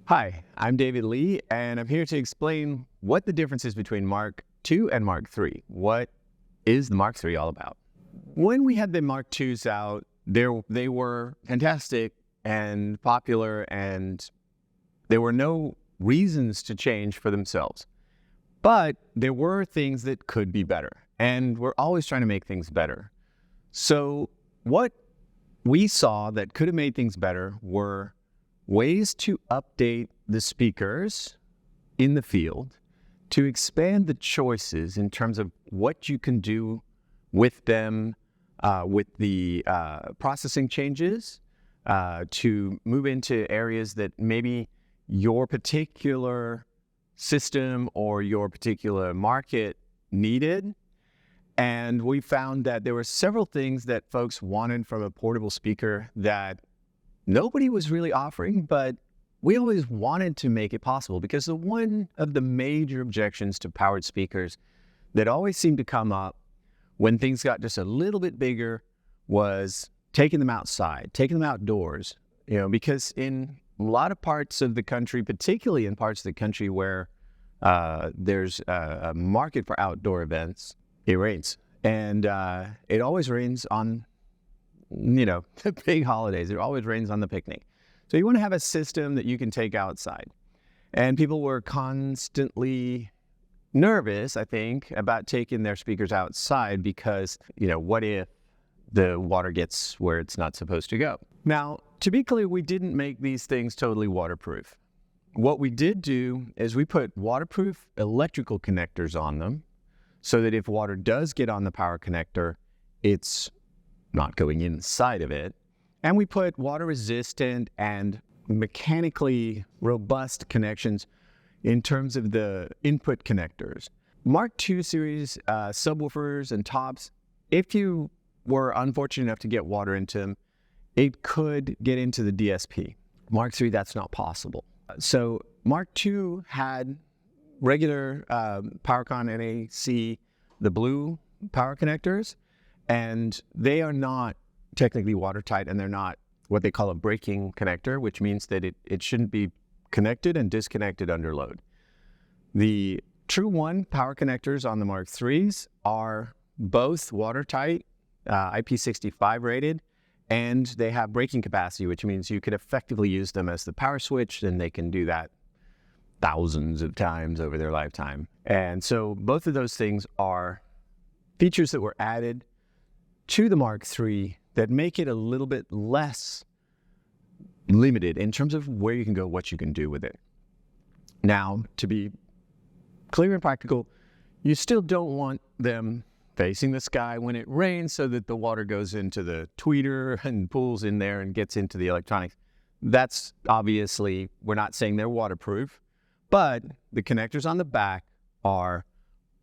Hi, I'm David Lee, and I'm here to explain what the difference is between Mark II and Mark III. What is the Mark III all about? When we had the Mark IIs out, they were fantastic and popular, and there were no reasons to change for themselves. But there were things that could be better, and we're always trying to make things better. So what we saw that could have made things better were ways to update the speakers in the field, to expand the choices in terms of what you can do with them, with the processing changes, to move into areas that maybe your particular system or your particular market needed. And we found that there were several things that folks wanted from a portable speaker that nobody was really offering, but we always wanted to make it possible, because one of the major objections to powered speakers that always seemed to come up when things got just a little bit bigger was taking them outside, taking them outdoors, because in a lot of parts of the country, particularly in parts of the country where there's a market for outdoor events, it rains. And it always rains on the big holidays. It always rains on the picnic. So you want to have a system that you can take outside. And people were constantly nervous, I think, about taking their speakers outside because, what if the water gets where it's not supposed to go? Now, to be clear, we didn't make these things totally waterproof. What we did do is we put waterproof electrical connectors on them so that if water does get on the power connector, it's not going inside of it. And we put water-resistant and mechanically robust connections in terms of the input connectors. Mark II series subwoofers and tops, if you were unfortunate enough to get water into them, it could get into the DSP. Mark III, that's not possible. So Mark II had regular PowerCon NAC, the blue power connectors, and they are not technically watertight, and they're not what they call a breaking connector, which means that it shouldn't be connected and disconnected under load. The True One power connectors on the Mark IIIs are both watertight, IP65 rated, and they have breaking capacity, which means you could effectively use them as the power switch, and they can do that thousands of times over their lifetime. And so both of those things are features that were added to the Mark III that make it a little bit less limited in terms of where you can go, what you can do with it. Now, to be clear and practical, you still don't want them facing the sky when it rains so that the water goes into the tweeter and pools in there and gets into the electronics. That's obviously, we're not saying they're waterproof, but the connectors on the back are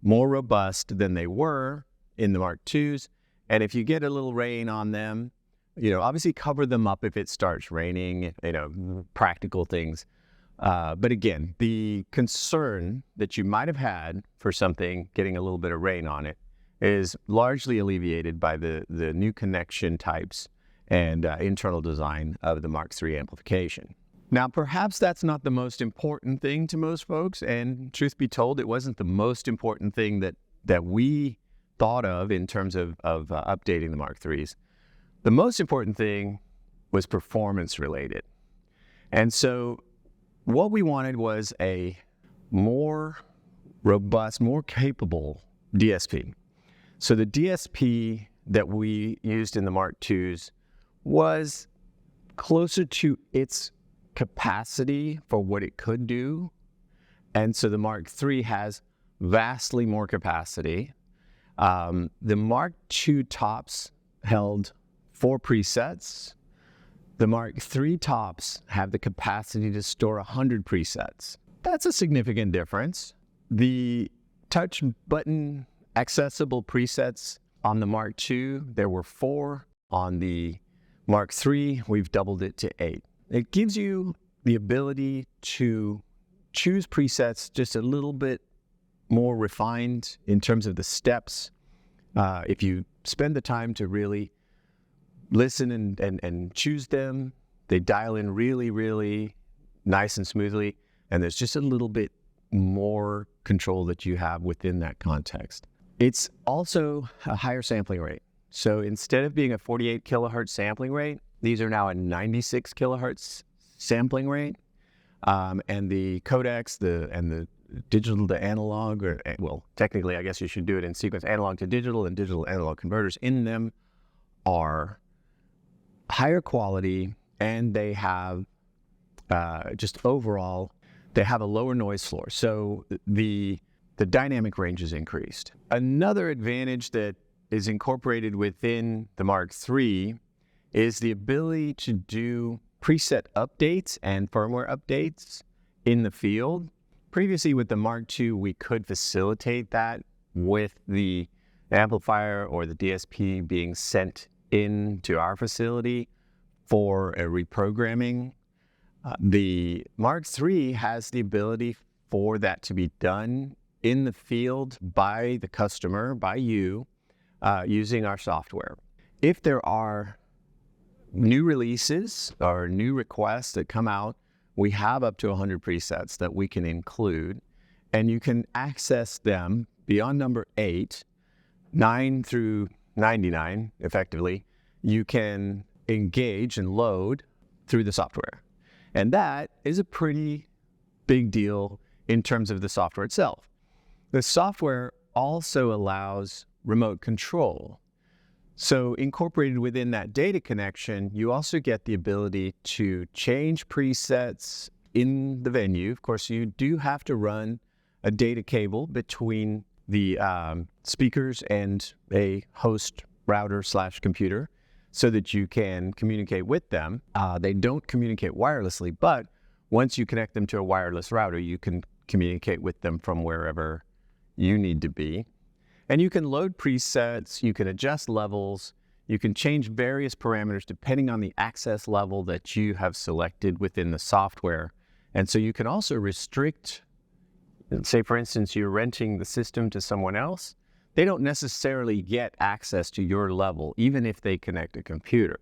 more robust than they were in the Mark IIs. And if you get a little rain on them, obviously cover them up if it starts raining, practical things. But again, the concern that you might have had for something getting a little bit of rain on it is largely alleviated by the new connection types and internal design of the Mark III amplification. Now, perhaps that's not the most important thing to most folks, and truth be told, it wasn't the most important thing that we thought of in terms of updating the Mark IIIs. The most important thing was performance related. And so what we wanted was a more robust, more capable DSP. So the DSP that we used in the Mark IIs was closer to its capacity for what it could do. And so the Mark III has vastly more capacity. The Mark II tops held 4 presets. The Mark III tops have the capacity to store 100 presets. That's a significant difference. The touch button accessible presets on the Mark II, there were 4. On the Mark III, we've doubled it to 8. It gives you the ability to choose presets just a little bit more refined in terms of the steps. If you spend the time to really listen and choose them, they dial in really, really nice and smoothly, and there's just a little bit more control that you have within that context. It's also a higher sampling rate. So instead of being a 48 kilohertz sampling rate, these are now a 96 kilohertz sampling rate. And the codecs and the digital to analog, or well, technically, I guess you should do it in sequence, analog to digital and digital to analog converters in them are higher quality, and they have just overall, they have a lower noise floor. So the dynamic range is increased. Another advantage that is incorporated within the Mark III is the ability to do preset updates and firmware updates in the field. Previously with the Mark II, we could facilitate that with the amplifier or the DSP being sent into our facility for a reprogramming. The Mark III has the ability for that to be done in the field by the customer, by you, using our software. If there are new releases or new requests that come out, we have up to 100 presets that we can include, and you can access them beyond number 8, 9 through 99, effectively. You can engage and load through the software. And that is a pretty big deal in terms of the software itself. The software also allows remote control. So incorporated within that data connection, you also get the ability to change presets in the venue. Of course, you do have to run a data cable between the speakers and a host router / computer so that you can communicate with them. They don't communicate wirelessly, but once you connect them to a wireless router, you can communicate with them from wherever you need to be. And you can load presets, you can adjust levels, you can change various parameters depending on the access level that you have selected within the software. And so you can also restrict, say for instance, you're renting the system to someone else, they don't necessarily get access to your level, even if they connect a computer.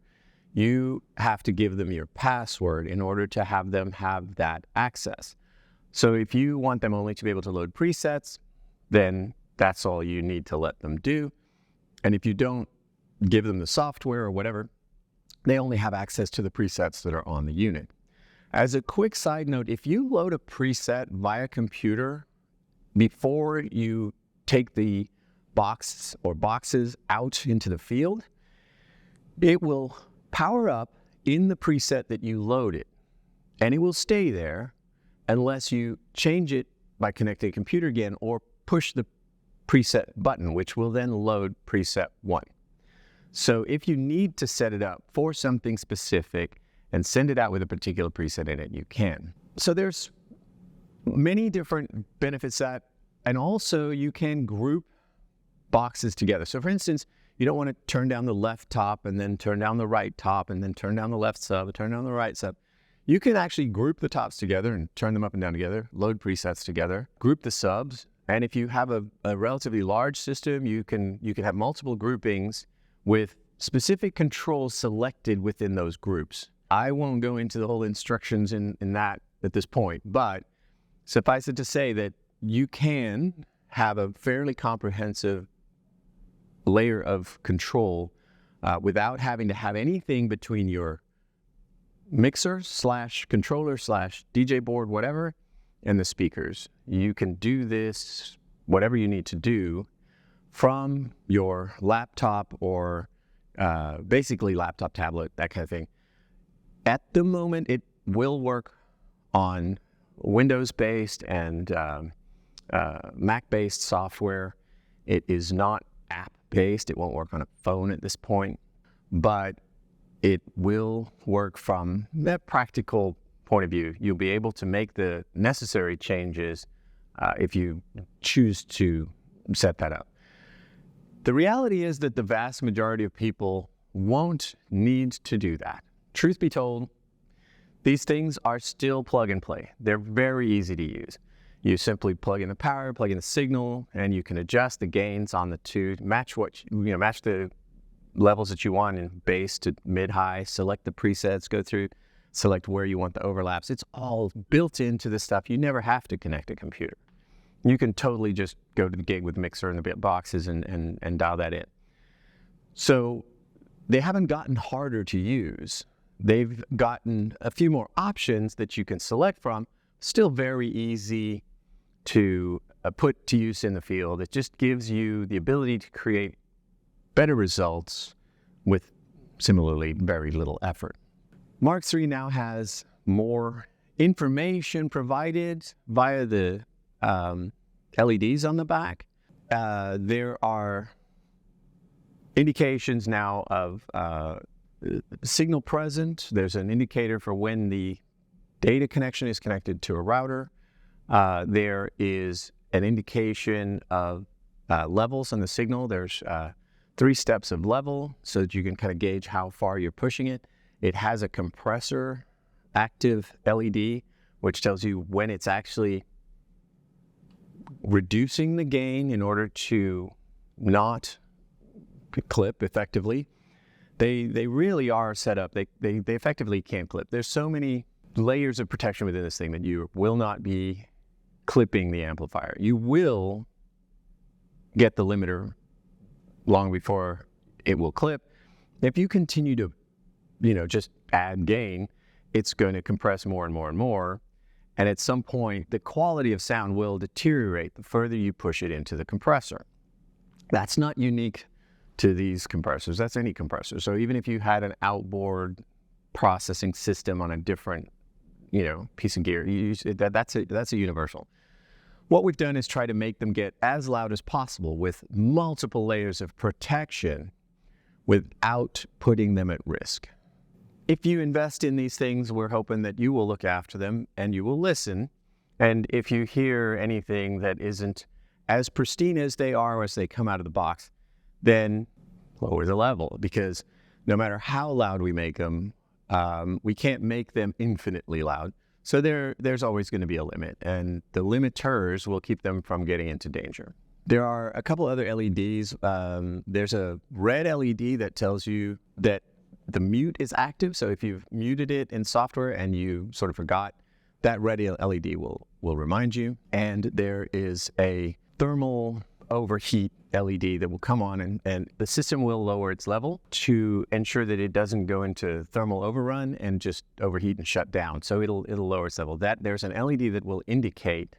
You have to give them your password in order to have them have that access. So if you want them only to be able to load presets, then that's all you need to let them do. And if you don't give them the software or whatever, they only have access to the presets that are on the unit. As a quick side note, if you load a preset via computer before you take the box or boxes out into the field, it will power up in the preset that you loaded, and it will stay there unless you change it by connecting a computer again or push the preset button, which will then load preset 1. So if you need to set it up for something specific and send it out with a particular preset in it, you can. So there's many different benefits that, and also you can group boxes together. So for instance, you don't want to turn down the left top and then turn down the right top and then turn down the left sub, turn down the right sub. You can actually group the tops together and turn them up and down together, load presets together, group the subs. And if you have a relatively large system, you can have multiple groupings with specific controls selected within those groups. I won't go into the whole instructions in that at this point, but suffice it to say that you can have a fairly comprehensive layer of control without having to have anything between your mixer / controller / DJ board, whatever, and the speakers. You can do this, whatever you need to do, from your laptop or basically laptop, tablet, that kind of thing. At the moment, it will work on Windows-based and Mac-based software. It is not app-based. It won't work on a phone at this point, but it will work from that practical point of view. You'll be able to make the necessary changes if you choose to set that up. The reality is that the vast majority of people won't need to do that. Truth be told, these things are still plug and play. They're very easy to use. You simply plug in the power, plug in the signal, and you can adjust the gains on the two, match the levels that you want in bass to mid-high, select the presets, go through, select where you want the overlaps. It's all built into the stuff. You never have to connect a computer. You can totally just go to the gig with mixer and the boxes and dial that in. So they haven't gotten harder to use. They've gotten a few more options that you can select from. Still very easy to put to use in the field. It just gives you the ability to create better results with similarly very little effort. Mark III now has more information provided via the LEDs on the back. There are indications now of signal present. There's an indicator for when the data connection is connected to a router. There is an indication of levels on the signal. There's 3 steps of level so that you can kind of gauge how far you're pushing it. It has a compressor active LED, which tells you when it's actually reducing the gain in order to not clip effectively. They really are set up. They effectively can't clip. There's so many layers of protection within this thing that you will not be clipping the amplifier. You will get the limiter long before it will clip. If you continue to, just add gain, it's going to compress more and more and more. And at some point, the quality of sound will deteriorate the further you push it into the compressor. That's not unique to these compressors. That's any compressor. So even if you had an outboard processing system on a different, piece of gear, that's a universal. What we've done is try to make them get as loud as possible with multiple layers of protection without putting them at risk. If you invest in these things, we're hoping that you will look after them and you will listen. And if you hear anything that isn't as pristine as they are as they come out of the box, then lower the level, because no matter how loud we make them, we can't make them infinitely loud. So there's always going to be a limit, and the limiters will keep them from getting into danger. There are a couple other LEDs. There's a red LED that tells you that the mute is active. So if you've muted it in software and you sort of forgot, that red LED will remind you. And there is a thermal overheat LED that will come on, and the system will lower its level to ensure that it doesn't go into thermal overrun and just overheat and shut down. So it'll lower its level. There's an LED that will indicate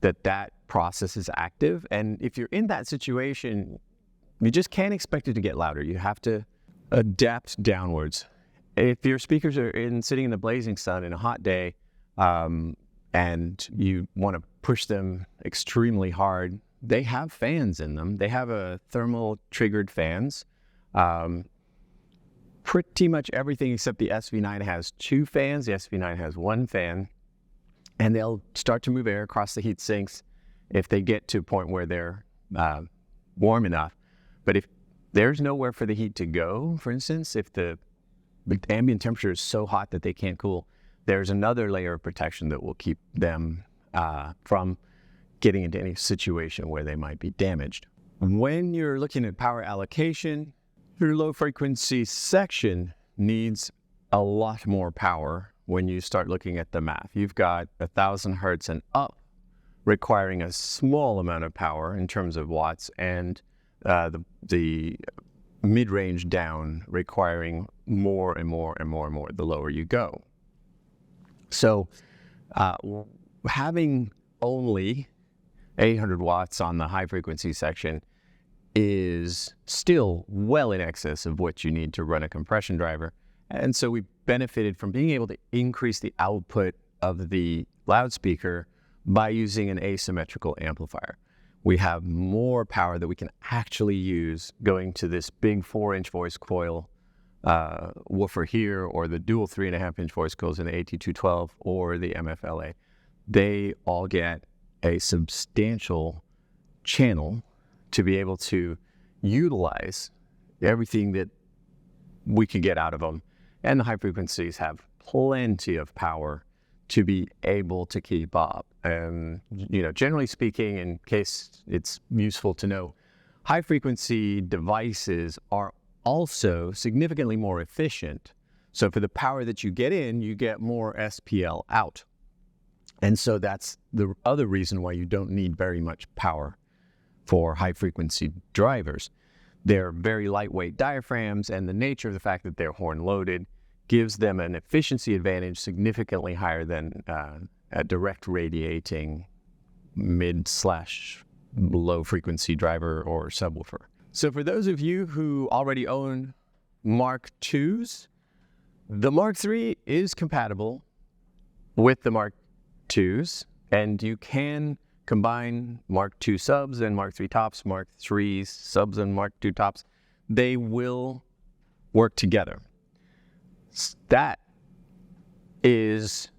that process is active. And if you're in that situation, you just can't expect it to get louder. You have to adapt downwards. If your speakers are sitting in the blazing sun in a hot day, and you want to push them extremely hard, they have fans in them. They have thermal triggered fans. Pretty much everything except the SV9 has 2 fans. The SV9 has 1 fan. And they'll start to move air across the heat sinks if they get to a point where they're warm enough. But if there's nowhere for the heat to go, for instance, if the ambient temperature is so hot that they can't cool, there's another layer of protection that will keep them from getting into any situation where they might be damaged. When you're looking at power allocation, your low frequency section needs a lot more power when you start looking at the math. You've got 1,000 hertz and up requiring a small amount of power in terms of watts, and the mid-range down requiring more and more and more and more the lower you go. So having only 800 watts on the high frequency section is still well in excess of what you need to run a compression driver. And so we benefited from being able to increase the output of the loudspeaker by using an asymmetrical amplifier. We have more power that we can actually use going to this big 4-inch voice coil woofer here, or the dual 3.5-inch voice coils in the AT212 or the MFLA. They all get a substantial channel to be able to utilize everything that we can get out of them. And the high frequencies have plenty of power to be able to keep up. And, generally speaking, in case it's useful to know, high frequency devices are also significantly more efficient. So for the power that you get in, you get more SPL out. And so that's the other reason why you don't need very much power for high-frequency drivers. They're very lightweight diaphragms, and the nature of the fact that they're horn-loaded gives them an efficiency advantage significantly higher than a direct radiating mid/low frequency driver or subwoofer. So for those of you who already own Mark IIs, the Mark III is compatible with the Mark IIs, and you can combine Mark II subs and Mark III tops, Mark III subs and Mark II tops. They will work together. That is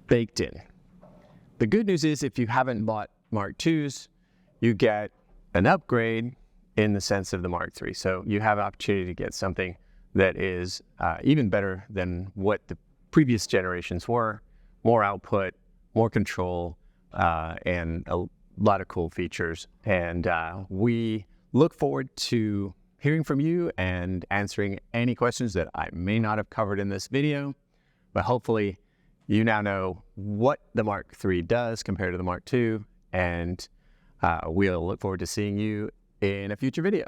baked in. The good news is if you haven't bought Mark IIs, you get an upgrade in the sense of the Mark III. So you have an opportunity to get something that is even better than what the previous generations were. More output, more control, and a lot of cool features. And we look forward to hearing from you and answering any questions that I may not have covered in this video. But hopefully you now know what the Mark III does compared to the Mark II. And we'll look forward to seeing you in a future video.